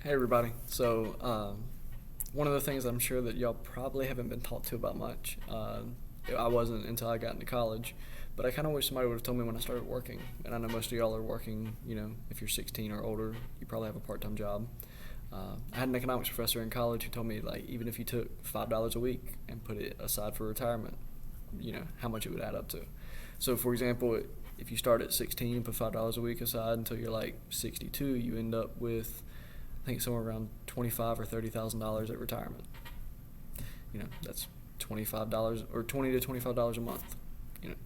Hey everybody. One of the things I'm sure that y'all probably haven't been taught to about much. I wasn't until I got into college, but I kind of wish somebody would have told me when I started working. And I know most of y'all are working. If you're 16 or older, you probably have a part-time job. I had an economics professor in college who told me like even if you took $5 a week and put it aside for retirement, how much it would add up to. So for example, if you start at 16 and put $5 a week aside until you're like 62, you end up with I think somewhere around $25 or $30,000 at retirement. That's $25 or $20 to $25 a month. You know,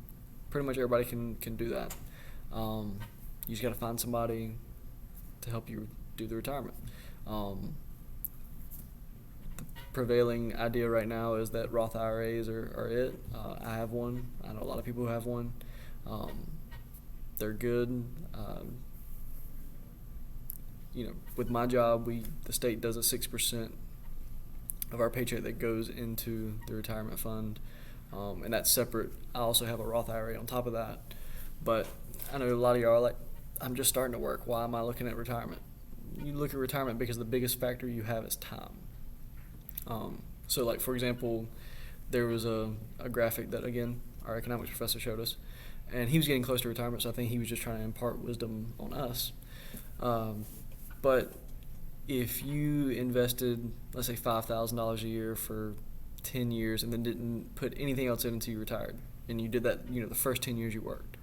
Pretty much everybody can do that. You just got to find somebody to help you do the retirement. The prevailing idea right now is that Roth IRAs are it. I have one. I know a lot of people who have one. They're good. With my job, the state does a 6% of our paycheck that goes into the retirement fund, and that's separate. I also have a Roth IRA on top of that, but I know a lot of y'all are like, I'm just starting to work. Why am I looking at retirement? You look at retirement because the biggest factor you have is time. For example, there was a graphic that, again, our economics professor showed us, and he was getting close to retirement, so I think he was just trying to impart wisdom on us. But if you invested, let's say, $5,000 a year for 10 years and then didn't put anything else in until you retired, and you did that, the first 10 years you worked,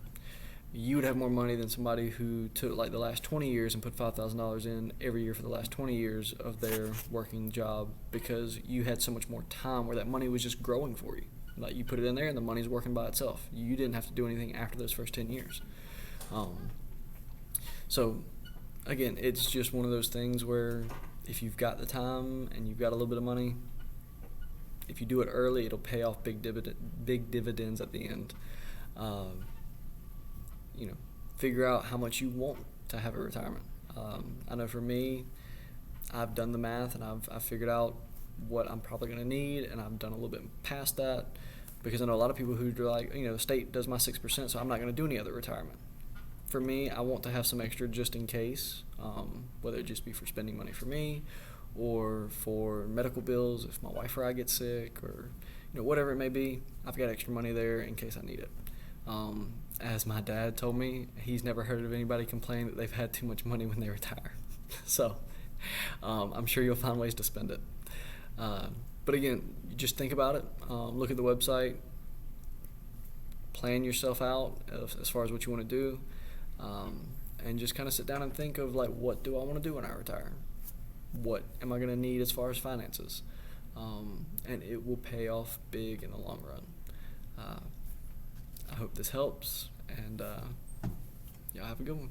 you would have more money than somebody who took like the last 20 years and put $5,000 in every year for the last 20 years of their working job, because you had so much more time where that money was just growing for you. Like, you put it in there and the money's working by itself. You didn't have to do anything after those first 10 years. Again, it's just one of those things where if you've got the time and you've got a little bit of money, if you do it early, it'll pay off big dividends at the end. Figure out how much you want to have a retirement. I know for me, I've done the math and I've figured out what I'm probably going to need, and I've done a little bit past that, because I know a lot of people who are like, the state does my 6%, so I'm not going to do any other retirement. For me, I want to have some extra just in case, whether it just be for spending money for me or for medical bills if my wife or I get sick, or whatever it may be. I've got extra money there in case I need it. As my dad told me, he's never heard of anybody complain that they've had too much money when they retire. So I'm sure you'll find ways to spend it. But again, you just think about it. Look at the website. Plan yourself out as far as what you want to do. And just kind of sit down and think of, like, what do I want to do when I retire? What am I going to need as far as finances? And it will pay off big in the long run. I hope this helps, and y'all have a good one.